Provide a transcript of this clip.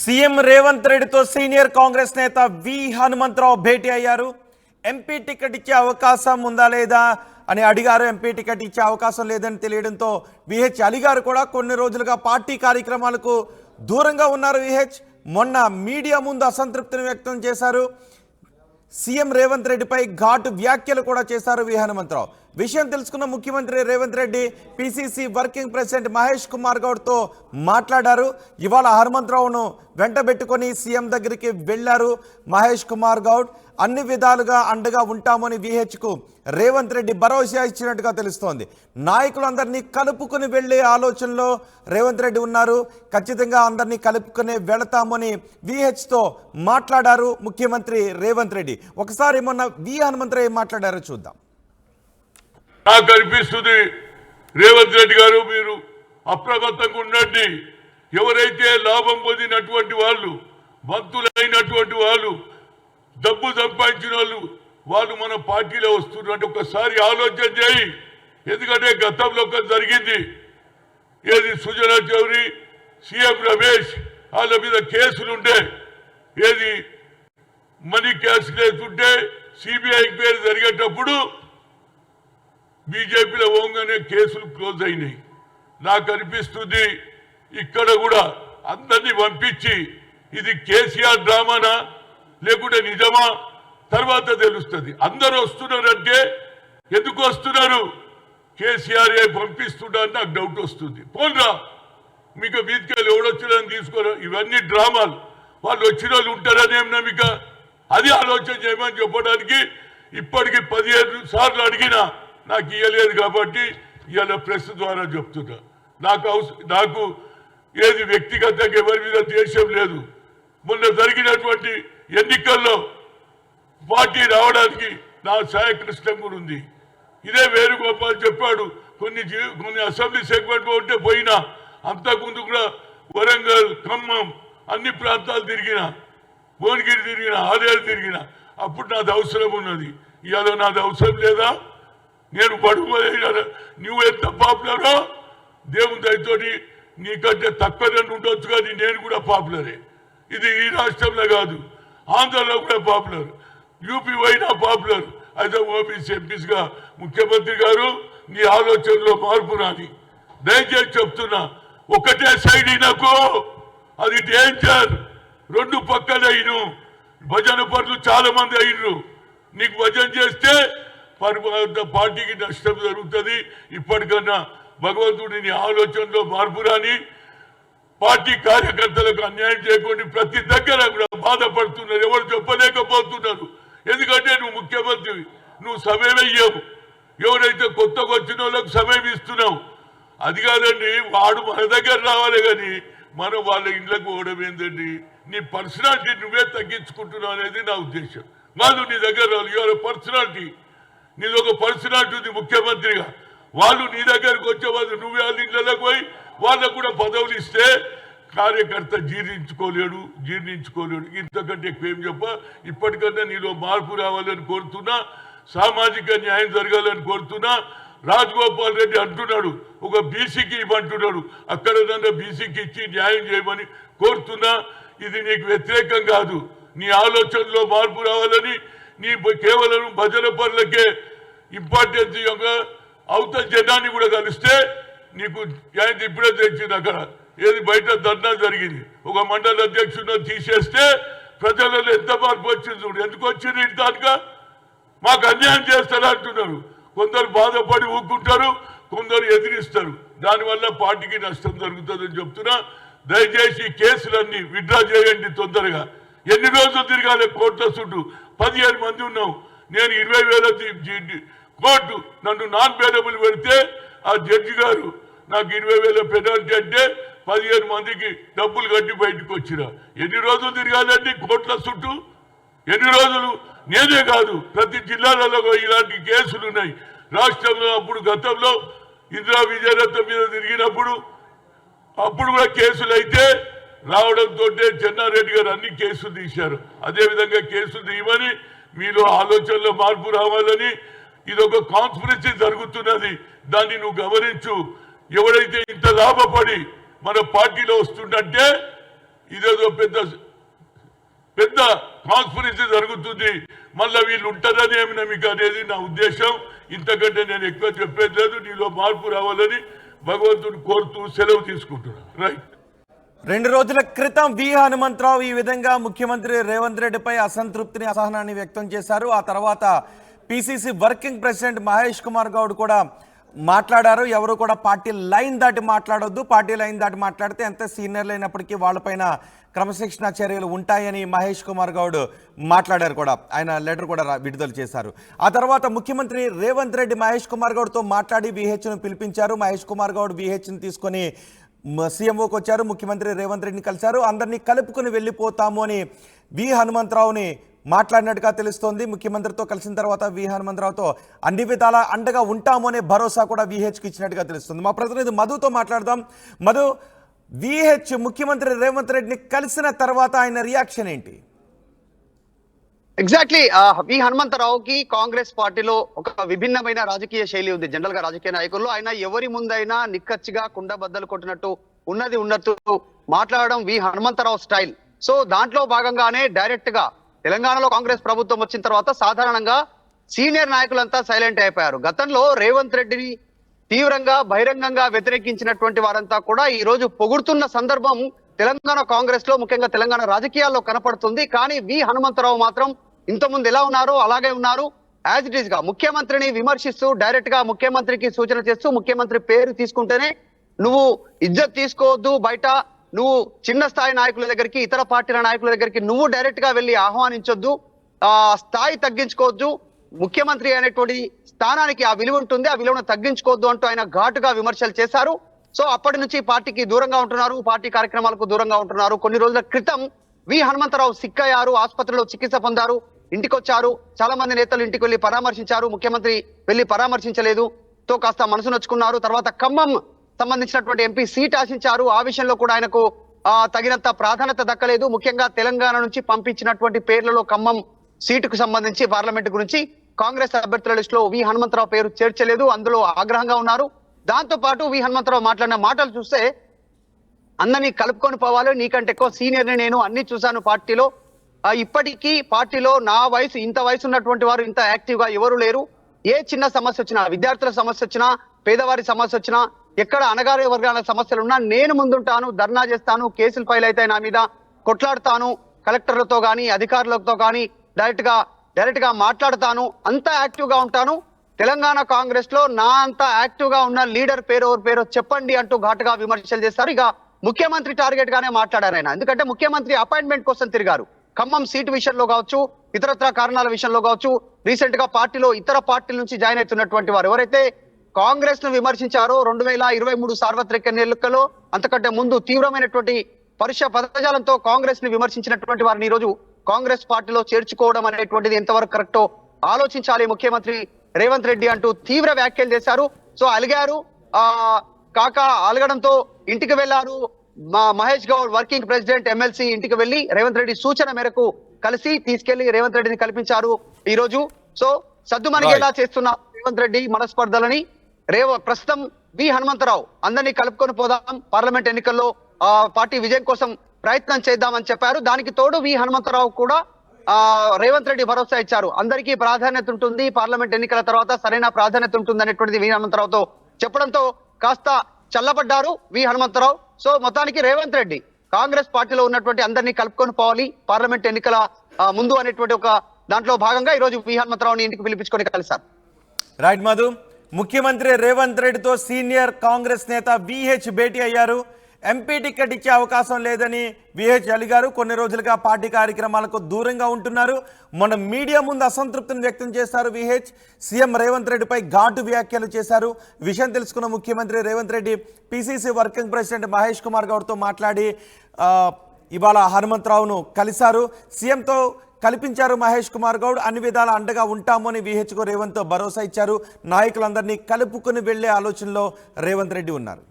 CM Revanth రెడ్డితో senior Congress నేత వి హనుమంతరావు భేటీ అయ్యారు. ఎంపీ టికెట్ ఇచ్చే అవకాశం ఉందా లేదా అని అడిగారు. ఎంపీ టికెట్ ఇచ్చే అవకాశం లేదని తెలియడంతో విహెచ్ అలీ గారు కూడా కొన్ని రోజులుగా పార్టీ కార్యక్రమాలకు దూరంగా ఉన్నారు. విహెచ్ మొన్న మీడియా ముందు అసంతృప్తిని వ్యక్తం చేశారు. సీఎం రేవంత్ రెడ్డిపై ఘాటు వ్యాఖ్యలు కూడా చేశారు వి హనుమంతరావు. విషయం తెలుసుకున్న ముఖ్యమంత్రి Revanth Reddy PCC working president Mahesh Kumar గౌడ్తో మాట్లాడారు. ఇవాళ హనుమంతరావును వెంటబెట్టుకొని సీఎం దగ్గరికి వెళ్లారు మహేష్ కుమార్ గౌడ్. అన్ని విధాలుగా అండగా ఉంటామని విహెచ్కు రేవంత్ రెడ్డి భరోసా ఇచ్చినట్టుగా తెలుస్తోంది. నాయకులందరినీ కలుపుకుని వెళ్లే ఆలోచనలో రేవంత్ రెడ్డి ఉన్నారు. ఖచ్చితంగా అందరినీ కలుపుకుని వెళతామని విహెచ్తో మాట్లాడారు ముఖ్యమంత్రి రేవంత్ రెడ్డి. ఒకసారి మొన్న వి హనుమంతరావు ఏం మాట్లాడారో చూద్దాం. నాకు అనిపిస్తుంది రేవంత్ రెడ్డి గారు, మీరు అప్రమత్తంగా ఉండండి. ఎవరైతే లాభం పొందినటువంటి వాళ్ళు, మంత్రులైనటువంటి వాళ్ళు, డబ్బు సంపాదించిన వాళ్ళు మన పార్టీలో వస్తున్నట్టు ఒకసారి ఆలోచన చేయి. ఎందుకంటే గతంలో ఒక జరిగింది, ఏది సుజనా చౌదరి, సీఎం రమేష్ వాళ్ళ మీద కేసులుంటే, ఏది మనీ క్యాష్ కేసుంటే సిబిఐ ఎంక్వైరీ జరిగేటప్పుడు బీజేపీలో ఓంగానే కేసులు క్లోజ్ అయినాయి. నాకు అనిపిస్తుంది ఇక్కడ కూడా అందరినీ పంపించి ఇది కేసీఆర్ డ్రామానా లేకుంటే నిజమా తర్వాత తెలుస్తుంది. అందరూ వస్తున్నారంటే ఎందుకు వస్తున్నారు? కేసీఆర్ పంపిస్తున్నారని నాకు డౌట్ వస్తుంది. పోన్రా, మీకు మీదికెళ్ళి ఎవడొచ్చినారని తీసుకోరా, ఇవన్నీ డ్రామాలు. వాళ్ళు వచ్చిన వాళ్ళు ఉంటారని ఏం నమ్మిక? అది ఆలోచన చేయమని చెప్పడానికి ఇప్పటికి 15 సార్లు అడిగినా నాకు ఇవ్వలేదు. కాబట్టి ఇవాళ ప్రెస్ ద్వారా చెప్తున్నా. నాకు ఏది వ్యక్తిగతంగా ఎవరి మీద దేశం లేదు. మొన్న జరిగినటువంటి ఎన్నికల్లో పార్టీ రావడానికి నా సహాయకృష్ణం కూడా ఉంది. ఇదే వేణుగోపాల్ చెప్పాడు, కొన్ని అసెంబ్లీ సెగ్మెంట్ ఉంటే పోయినా, అంతకుముందు కూడా వరంగల్, ఖమ్మం అన్ని ప్రాంతాలు తిరిగిన, భువనగిరి తిరిగిన, ఆలేరు తిరిగిన. అప్పుడు నాది అవసరం ఉన్నది. ఇవాళ నాది అవసరం లేదా? నేను బడుగు నువ్వు ఎంత పాపులరో దేవుని దయతోటి నీకంటే తక్కువ ఉండొచ్చు, కానీ నేను కూడా పాపులరే. ఇది ఈ రాష్ట్రంలో కాదు, ఆంధ్రలో కూడా పాపులర్, యూపీ వైనా పాపులర్. అయితే ఓబీసీ ఎంపీస్గా ముఖ్యమంత్రి గారు నీ ఆలోచనలో మార్పు రాని దయచేసి చెప్తున్నా. ఒకటే సైడ్ నాకు అది డేంజర్. రెండు పక్కన అయిను భజన పనులు చాలా మంది అయినరు. నీకు భజన చేస్తే పార్టీకి నష్టం జరుగుతుంది. ఇప్పటికన్నా భగవంతుడి నీ ఆలోచనలో మార్పు రాని, పార్టీ కార్యకర్తలకు అన్యాయం చేయకుండా ప్రతి దగ్గర కూడా బాధపడుతున్నారు. ఎవరు చెప్పలేకపోతున్నారు. ఎందుకంటే నువ్వు ముఖ్యమంత్రి, నువ్వు సమయం ఇయ్యవు. ఎవరైతే కొత్తగా వచ్చిన వాళ్ళకు సమయం ఇస్తున్నావు. అది కాదండి, వాడు మన దగ్గర రావాలి, కానీ మనం వాళ్ళ ఇంట్లోకి పోవడం ఏంటండి? నీ పర్సనాలిటీ నువ్వే తగ్గించుకుంటున్నావు అనేది నా ఉద్దేశం. కాదు నీ దగ్గర రావాలి, పర్సనాలిటీ నీది ఒక పర్సనాలిటీ ఉంది ముఖ్యమంత్రిగా. వాళ్ళు నీ దగ్గరకు వచ్చే వాళ్ళు నువ్వే వాళ్ళ ఇంట్లోకి పోయి వాళ్ళకు కూడా పదవులు ఇస్తే కార్యకర్త జీర్ణించుకోలేడు. ఇంతకంటే ఎక్కువ ఏం చెప్ప. ఇప్పటికన్నా నీలో మార్పు రావాలని కోరుతున్నా, సామాజిక న్యాయం జరగాలని కోరుతున్నా. రాజగోపాల్ రెడ్డి అంటున్నాడు ఒక బీసీకి ఇవ్వమంటున్నాడు, అక్కడ నన్ను బీసీకి ఇచ్చి న్యాయం చేయమని కోరుతున్నా. ఇది నీకు వ్యతిరేకం కాదు. నీ ఆలోచనలో మార్పు రావాలని, నీ కేవలం భజన పనులకే ఇంపార్టెన్స్ అవతల జనాన్ని కూడా కలిస్తే నీకు ఇప్పుడే తెచ్చింది. అక్కడ ఏది బయట ధర్నా జరిగింది, ఒక మండల అధ్యక్షుడు తీసేస్తే ప్రజలలో ఎంత మార్పు వచ్చింది చూడు. ఎందుకు వచ్చింది? ఇంతగా మాకు అన్యాయం చేస్తారా అంటున్నారు. కొందరు బాధపడి ఊరుకుంటారు, కొందరు ఎదిరిస్తారు. దానివల్ల పార్టీకి నష్టం జరుగుతుందని చెప్తున్నా. దయచేసి కేసులన్నీ విత్డ్రా చేయండి తొందరగా. ఎన్ని రోజులు తిరగాలి కోర్టుల చుట్టూ? 15 మంది ఉన్నాం. నేను 20,000 కోర్టు నన్ను నాన్ బెయిలబుల్ పెడితే ఆ జడ్జి గారు నాకు 20,000 పెనాల్టీ అంటే 15 మందికి డబ్బులు కట్టి బయటకు వచ్చినా. ఎన్ని రోజులు తిరగాలండి కోర్టుల చుట్టూ? ఎన్ని రోజులు? నేనే కాదు, ప్రతి జిల్లాలలో ఇలాంటి కేసులు ఉన్నాయి రాష్ట్రంలో. అప్పుడు గతంలో ఇందిరా విజయరత్నం మీద తిరిగినప్పుడు అప్పుడు కూడా కేసులు అయితే రావడంతో చెన్నారెడ్డి గారు అన్ని కేసులు తీశారు. అదేవిధంగా కేసులు తీయమని, మీలో ఆలోచనలో మార్పు రావాలని, ఇదొక కాన్స్పిరసీ జరుగుతున్నది. దాన్ని నువ్వు గమనించు. ఎవరైతే ఇంత లాభపడి మన పార్టీలో వస్తుందంటే ఇదేదో పెద్ద పెద్ద కాన్స్పిరసీ జరుగుతుంది, మళ్ళీ వీళ్ళు ఉంటారని ఏమి మీకు అనేది నా ఉద్దేశం. ఇంతకంటే నేను ఎక్కువ చెప్పేది లేదు. నీలో మార్పు రావాలని భగవంతుని కోరుతూ సెలవు తీసుకుంటున్నాను. రైట్. 2 రోజుల క్రితం వి హనుమంతరావు ఈ విధంగా ముఖ్యమంత్రి రేవంత్ రెడ్డిపై అసంతృప్తిని అసహనాన్ని వ్యక్తం చేశారు. ఆ తర్వాత PCC working president Mahesh Kumar Goud కూడా మాట్లాడారు. ఎవరు కూడా పార్టీ లైన్ దాటి మాట్లాడొద్దు, పార్టీ లైన్ దాటి మాట్లాడితే ఎంత సీనియర్లు అయినప్పటికీ వాళ్ళపైన క్రమశిక్షణ చర్యలు ఉంటాయని మహేష్ కుమార్ గౌడ్ మాట్లాడారు కూడా. ఆయన లెటర్ కూడా విడుదల చేశారు. ఆ తర్వాత ముఖ్యమంత్రి రేవంత్ రెడ్డి మహేష్ కుమార్ గౌడ్తో మాట్లాడి విహెచ్ను పిలిపించారు. మహేష్ కుమార్ గౌడ్ విహెచ్ను తీసుకొని సీఎంఓకి వచ్చారు. ముఖ్యమంత్రి రేవంత్ రెడ్డిని కలిశారు. అందరినీ కలుపుకుని వెళ్ళిపోతాము అని వి హనుమంతరావుని మాట్లాడినట్టుగా తెలుస్తోంది. ముఖ్యమంత్రితో కలిసిన తర్వాత వి హనుమంతరావుతో అన్ని విధాలా అండగా ఉంటాము అనే భరోసా కూడా విహెచ్కి ఇచ్చినట్టుగా తెలుస్తుంది. మా ప్రతినిధి మధుతో మాట్లాడదాం. మధు, విహెచ్ ముఖ్యమంత్రి రేవంత్ రెడ్డిని కలిసిన తర్వాత ఆయన రియాక్షన్ ఏంటి? ఎగ్జాక్ట్లీ వి హనుమంతరావుకి కాంగ్రెస్ పార్టీలో ఒక విభిన్నమైన రాజకీయ శైలి ఉంది. జనరల్ గా రాజకీయ నాయకుల్లో ఆయన ఎవరి ముందైనా నిక్కచ్చిగా కుండ బద్దలు కొట్టినట్టు ఉన్నట్టు మాట్లాడడం వి హనుమంతరావు స్టైల్. సో దాంట్లో భాగంగానే డైరెక్ట్ గా తెలంగాణలో కాంగ్రెస్ ప్రభుత్వం వచ్చిన తర్వాత సాధారణంగా సీనియర్ నాయకులంతా సైలెంట్ అయిపోయారు. గతంలో రేవంత్ రెడ్డిని తీవ్రంగా బహిరంగంగా వ్యతిరేకించినటువంటి వారంతా కూడా ఈ రోజు పొగుడుతున్న సందర్భం తెలంగాణ కాంగ్రెస్ లో, ముఖ్యంగా తెలంగాణ రాజకీయాల్లో కనపడుతుంది. కానీ వి హనుమంతరావు మాత్రం ఇంతకుముందు ఎలా ఉన్నారో అలాగే ఉన్నారు. యాజ్ ఇట్ ఈస్ గా ముఖ్యమంత్రిని విమర్శిస్తూ డైరెక్ట్ గా ముఖ్యమంత్రికి సూచన చేస్తూ, ముఖ్యమంత్రి పేరు తీసుకుంటేనే నువ్వు ఇజ్జత్ తీసుకోవద్దు, బయట నువ్వు చిన్న స్థాయి నాయకుల దగ్గరికి, ఇతర పార్టీల నాయకుల దగ్గరికి నువ్వు డైరెక్ట్ గా వెళ్ళి ఆహ్వానించొద్దు, స్థాయి తగ్గించుకోవద్దు, ముఖ్యమంత్రి అనేటువంటి స్థానానికి ఆ విలువ ఉంటుంది, ఆ విలువను తగ్గించుకోవద్దు అంటూ ఆయన ఘాటుగా విమర్శలు చేశారు. సో అప్పటి నుంచి పార్టీకి దూరంగా ఉంటున్నారు, పార్టీ కార్యక్రమాలకు దూరంగా ఉంటున్నారు. కొన్ని రోజుల క్రితం వి హనుమంతరావు సిక్కయ్యారు, ఆసుపత్రిలో చికిత్స పొందారు, ఇంటికి వచ్చారు. చాలా మంది నేతలు ఇంటికి వెళ్లి పరామర్శించారు, ముఖ్యమంత్రి వెళ్లి పరామర్శించలేదు. తో కాస్త మనసు నొచ్చుకున్నారు. తర్వాత ఖమ్మం సంబంధించినటువంటి ఎంపీ సీట్ ఆశించారు. ఆ విషయంలో కూడా ఆయనకు తగినంత ప్రాధాన్యత దక్కలేదు. ముఖ్యంగా తెలంగాణ నుంచి పంపించినటువంటి పేర్లలో ఖమ్మం సీటుకు సంబంధించి పార్లమెంట్ గురించి కాంగ్రెస్ అభ్యర్థుల లిస్టులో వి హనుమంతరావు పేరు చేర్చలేదు. అందులో ఆగ్రహంగా ఉన్నారు. దాంతో పాటు వి హనుమంతరావు మాట్లాడిన మాటలు చూస్తే అందరినీ కలుపుకొని పోవాలి, నీకంటే ఎక్కువ సీనియర్ని నేను, అన్ని చూశాను పార్టీలో, ఇప్పటికీ పార్టీలో నా వయసు, ఇంత వయసు ఉన్నటువంటి వారు ఇంత యాక్టివ్ గా ఎవరు లేరు. ఏ చిన్న సమస్య వచ్చినా, విద్యార్థుల సమస్య వచ్చినా, పేదవారి సమస్య వచ్చినా, ఎక్కడ అణగారే వర్గాల సమస్యలున్నా నేను ముందుంటాను, ధర్నా చేస్తాను, కేసులు ఫైల్ అయితే నా మీద కొట్లాడతాను, కలెక్టర్లతో కానీ అధికారులతో కానీ డైరెక్ట్ గా మాట్లాడతాను, అంత యాక్టివ్ గా ఉంటాను. తెలంగాణ కాంగ్రెస్ లో నా అంత యాక్టివ్ గా ఉన్న లీడర్ పేరు ఎవరు పేరు చెప్పండి అంటూ ఘాటుగా విమర్శలు చేస్తారు. ఇక ముఖ్యమంత్రి టార్గెట్ గానే మాట్లాడారు ఆయన. ఎందుకంటే ముఖ్యమంత్రి అపాయింట్మెంట్ కోసం తిరిగారు. ఖమ్మం సీటు విషయంలో కావచ్చు, ఇతరత్ర కారణాల విషయంలో కావచ్చు, రీసెంట్ గా పార్టీలో ఇతర పార్టీల నుంచి జాయిన్ అవుతున్నటువంటి వారు ఎవరైతే కాంగ్రెస్ ను విమర్శించారో 2023 సార్వత్రిక ఎన్నికల్లో, అంతకంటే ముందు తీవ్రమైనటువంటి పరుష పదజాలంతో కాంగ్రెస్ ని విమర్శించినటువంటి వారిని ఈ రోజు కాంగ్రెస్ పార్టీలో చేర్చుకోవడం అనేటువంటిది ఎంతవరకు కరెక్టో ఆలోచించాలి ముఖ్యమంత్రి రేవంత్ రెడ్డి అంటూ తీవ్ర వ్యాఖ్యలు చేశారు. సో అలిగారు, అలగడంతో ఇంటికి వెళ్లారు. Mahesh Goud working president MLC ఇంటికి వెళ్లి రేవంత్ రెడ్డి సూచన మేరకు కలిసి తీసుకెళ్లి రేవంత్ రెడ్డిని కల్పించారు ఈ రోజు. సో సద్దుమణిగేలా చేస్తున్న రేవంత్ రెడ్డి మనస్పర్ధలని ప్రస్తుతం వి హనుమంతరావు అందరినీ కలుపుకొని పోదాం, పార్లమెంట్ ఎన్నికల్లో పార్టీ విజయం కోసం ప్రయత్నం చేద్దామని చెప్పారు. దానికి తోడు వి హనుమంతరావు కూడా రేవంత్ రెడ్డి భరోసా ఇచ్చారు. అందరికీ ప్రాధాన్యత ఉంటుంది, పార్లమెంట్ ఎన్నికల తర్వాత సరైన ప్రాధాన్యత ఉంటుంది అనేటువంటిది వి హనుమంతరావుతో చెప్పడంతో కాస్త చల్లబడ్డారు వి హనుమంతరావు. సో మొత్తానికి రేవంత్ రెడ్డి కాంగ్రెస్ పార్టీలో ఉన్నటువంటి అందరినీ కలుపుకొని పోవాలి పార్లమెంట్ ఎన్నికల ముందు అనేటువంటి ఒక దాంట్లో భాగంగా ఈ రోజు వి హనుమంతరావుని ఇంటికి పిలిపించుకొని కలిశారు. రైట్ మధు, ముఖ్యమంత్రి రేవంత్ రెడ్డితో సీనియర్ కాంగ్రెస్ నేత విహెచ్ భేటీ అయ్యారు. ఎంపీ టికెట్ ఇచ్చే అవకాశం లేదని విహెచ్ అలిగారు. కొన్ని రోజులుగా పార్టీ కార్యక్రమాలకు దూరంగా ఉంటున్నారు. మొన్న మీడియా ముందు అసంతృప్తిని వ్యక్తం చేశారు విహెచ్. సీఎం రేవంత్ రెడ్డిపై ఘాటు వ్యాఖ్యలు చేశారు. విషయం తెలుసుకున్న ముఖ్యమంత్రి Revanth Reddy PCC working president Mahesh Kumar గౌడ్తో మాట్లాడి ఇవాళ హనుమంతరావును కలిశారు. సీఎంతో కల్పించారు మహేష్ కుమార్ గౌడ్. అన్ని విధాల అండగా ఉంటామని విహెచ్కు రేవంత్ భరోసా ఇచ్చారు. నాయకులందరినీ కలుపుకుని వెళ్లే ఆలోచనలో రేవంత్ రెడ్డి ఉన్నారు.